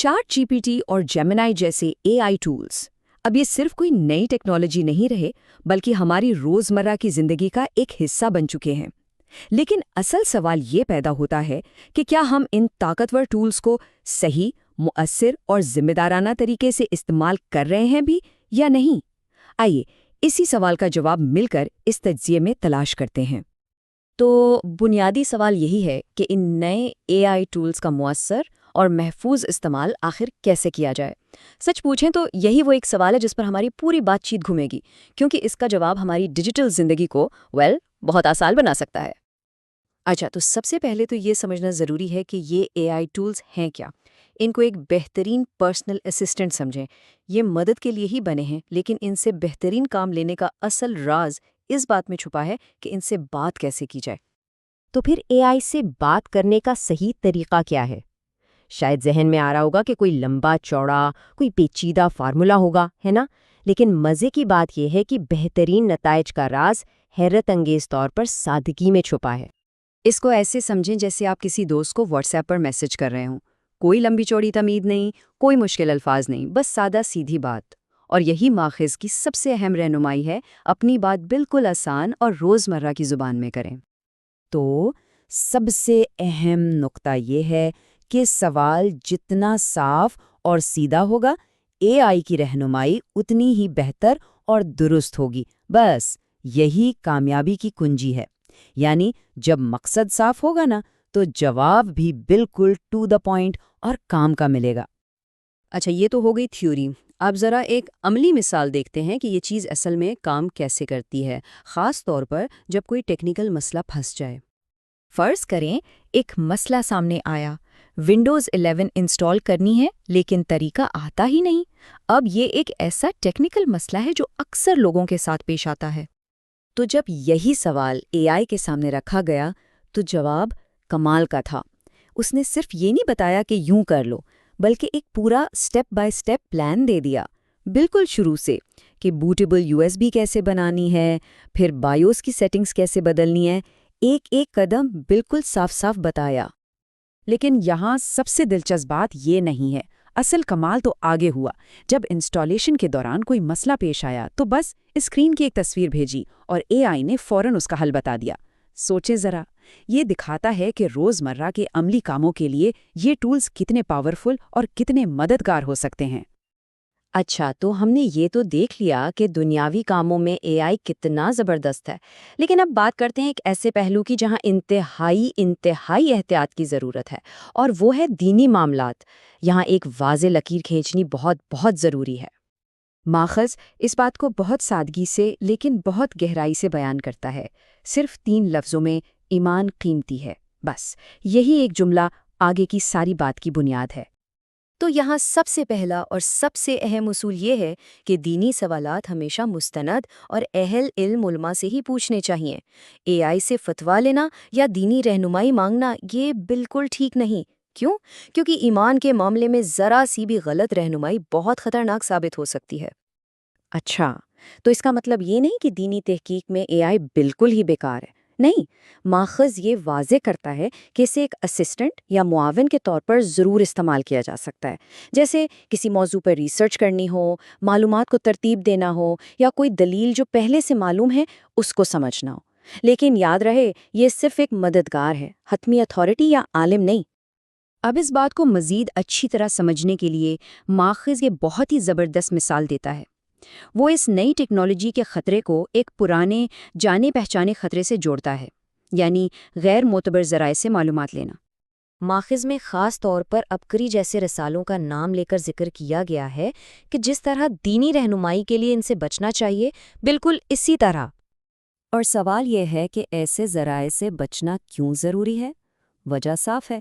Chat GPT और Gemini जैसे AI tools अब ये सिर्फ कोई नई टेक्नोलॉजी नहीं रहे, बल्कि हमारी रोजमर्रा की जिंदगी का एक हिस्सा बन चुके हैं। लेकिन असल सवाल ये पैदा होता है कि क्या हम इन ताकतवर टूल्स को सही, मुअस्सिर और जिम्मेदाराना तरीके से इस्तेमाल कर रहे हैं भी या नहीं? आइए इसी सवाल का जवाब मिलकर इस तज्जिये में तलाश करते हैं। तो बुनियादी सवाल यही है कि इन नए एआई टूल्स का मुअस्सर और महफूज इस्तेमाल आखिर कैसे किया जाए। सच पूछें तो यही वो एक सवाल है जिस पर हमारी पूरी बातचीत घूमेगी, क्योंकि इसका जवाब हमारी डिजिटल जिंदगी को बहुत आसान बना सकता है। अच्छा, तो सबसे पहले तो ये समझना ज़रूरी है कि ये एआई टूल्स हैं क्या। इनको एक बेहतरीन पर्सनल असिस्टेंट समझें। ये मदद के लिए ही बने हैं, लेकिन इनसे बेहतरीन काम लेने का असल राज इस बात में छुपा है कि इनसे बात कैसे की जाए। तो फिर एआई से बात करने का सही तरीका क्या है? शायद जहन में आ रहा होगा कि कोई लंबा चौड़ा, कोई पेचीदा फार्मूला होगा, है ना? लेकिन मज़े की बात यह है कि बेहतरीन नताइज का राज हैरत अंगेज तौर पर सादगी में छुपा है। इसको ऐसे समझें जैसे आप किसी दोस्त को व्हाट्सएप पर मैसेज कर रहे हों। कोई लंबी चौड़ी तमीद नहीं, कोई मुश्किल अल्फाज नहीं, बस सादा सीधी बात। और यही माखिज़ की सबसे अहम रहनुमाई है, अपनी बात बिल्कुल आसान और रोज़मर्रा की ज़ुबान में करें। तो सबसे अहम नुक्ता ये है कि सवाल जितना साफ और सीधा होगा, एआई की रहनुमाई उतनी ही बेहतर और दुरुस्त होगी। बस यही कामयाबी की कुंजी है। यानी जब मकसद साफ होगा ना, तो जवाब भी बिल्कुल टू द पॉइंट और काम का मिलेगा। अच्छा, ये तो हो गई थ्योरी। अब ज़रा एक अमली मिसाल देखते हैं कि ये चीज़ असल में काम कैसे करती है, ख़ास तौर पर जब कोई टेक्निकल मसला फंस जाए। फर्ज करें एक मसला सामने आया, विंडोज़ 11 इंस्टॉल करनी है लेकिन तरीका आता ही नहीं। अब ये एक ऐसा टेक्निकल मसला है जो अक्सर लोगों के साथ पेश आता है। तो जब यही सवाल एआई के सामने रखा गया तो जवाब कमाल का था। उसने सिर्फ ये नहीं बताया कि यूं कर लो, बल्कि एक पूरा स्टेप बाय स्टेप प्लान दे दिया, बिल्कुल शुरू से, कि बूटेबल यूएसबी कैसे बनानी है, फिर बायोस की सेटिंग्स कैसे बदलनी है। एक एक कदम बिल्कुल साफ साफ बताया। लेकिन यहाँ सबसे दिलचस्प बात ये नहीं है। असल कमाल तो आगे हुआ। जब इंस्टॉलेशन के दौरान कोई मसला पेश आया तो बस स्क्रीन की एक तस्वीर भेजी और एआई ने फौरन उसका हल बता दिया। सोचे ज़रा, ये दिखाता है कि रोज़मर्रा के अमली कामों के लिए ये टूल्स कितने पावरफुल और कितने मददगार हो सकते हैं। अच्छा, तो हमने ये तो देख लिया कि दुनियावी कामों में एआई कितना ज़बरदस्त है। लेकिन अब बात करते हैं एक ऐसे पहलू की जहां इंतहाई एहतियात की ज़रूरत है, और वो है दीनी मामलात। यहाँ एक वाज़े लकीर खींचनी बहुत बहुत ज़रूरी है। माखज़ इस बात को बहुत सादगी से लेकिन बहुत गहराई से बयान करता है। सिर्फ 3 लफ्ज़ों में, ईमान कीमती है। बस यही एक जुमला आगे की सारी बात की बुनियाद है। तो यहाँ सबसे पहला और सबसे अहम उसूल ये है कि दीनी सवालात हमेशा मुस्तनद और अहल इल्म उलमा से ही पूछने चाहिए। एआई से फतवा लेना या दीनी रहनुमाई मांगना ये बिल्कुल ठीक नहीं। क्यों? क्योंकि ईमान के मामले में ज़रा सी भी गलत रहनुमाई बहुत ख़तरनाक साबित हो सकती है। अच्छा, तो इसका मतलब ये नहीं कि दीनी तहकीक में एआई बिल्कुल ही बेकार है। नहीं, माखज़ ये वाज़े करता है कि इसे एक असिस्टेंट या मुआविन के तौर पर ज़रूर इस्तेमाल किया जा सकता है। जैसे किसी मौजू पर रिसर्च करनी हो, मालूमात को तरतीब देना हो, या कोई दलील जो पहले से मालूम है उसको समझना हो। लेकिन याद रहे, ये सिर्फ एक मददगार है, हतमी अथॉरिटी या आलिम नहीं। अब इस बात को मज़ीद अच्छी तरह समझने के लिए माखज़ ये बहुत ही ज़बरदस्त मिसाल देता है। वो इस नई टेक्नोलॉजी के ख़तरे को एक पुराने जाने पहचाने ख़तरे से जोड़ता है, यानी गैर मोतबर ज़राए से मालूमात लेना। माखिज़ में ख़ास तौर पर अबकरी जैसे रसालों का नाम लेकर जिक्र किया गया है कि जिस तरह दीनी रहनुमाई के लिए इनसे बचना चाहिए, बिल्कुल इसी तरह। और सवाल यह है कि ऐसे ज़राए से बचना क्यों ज़रूरी है? वजह साफ है,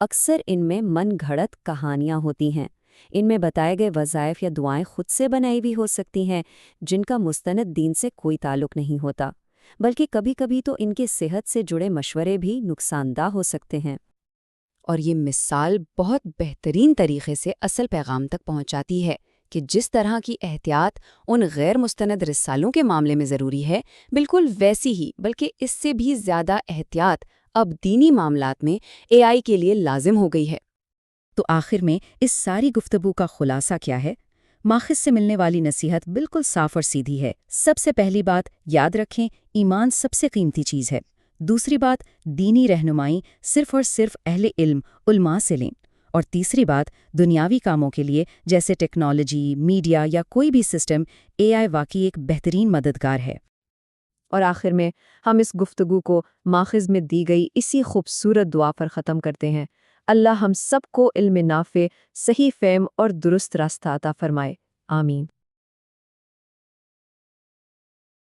अक्सर इनमें मन घड़त कहानियाँ होती हैं। इनमें बताए गए वज़ाइफ या दुआएं खुद से बनाई भी हो सकती हैं, जिनका मुस्तनद दीन से कोई ताल्लुक़ नहीं होता, बल्कि कभी कभी तो इनके सेहत से जुड़े मशवरे भी नुकसानदा हो सकते हैं। और ये मिसाल बहुत बेहतरीन तरीके से असल पैगाम तक पहुंचाती है कि जिस तरह की एहतियात उन गैर मुस्तनद रिसालों के मामले में ज़रूरी है, बिल्कुल वैसी ही बल्कि इससे भी ज़्यादा एहतियात अब दीनी मामलात में एआई के लिए लाजिम हो गई है। تو آخر میں اس ساری گفتگو کا خلاصہ کیا ہے؟ ماخذ سے ملنے والی نصیحت بالکل صاف اور سیدھی ہے۔ سب سے پہلی بات یاد رکھیں، ایمان سب سے قیمتی چیز ہے۔ دوسری بات، دینی رہنمائی صرف اور صرف اہل علم علماء سے لیں۔ اور تیسری بات، دنیاوی کاموں کے لیے جیسے ٹیکنالوجی، میڈیا یا کوئی بھی سسٹم، AI واقعی ایک بہترین مددگار ہے۔ اور آخر میں ہم اس گفتگو کو ماخذ میں دی گئی اسی خوبصورت دعا پر ختم کرتے ہیں۔ اللہ ہم سب کو علم نافع، صحیح فہم اور درست راستہ عطا فرمائے۔ آمین۔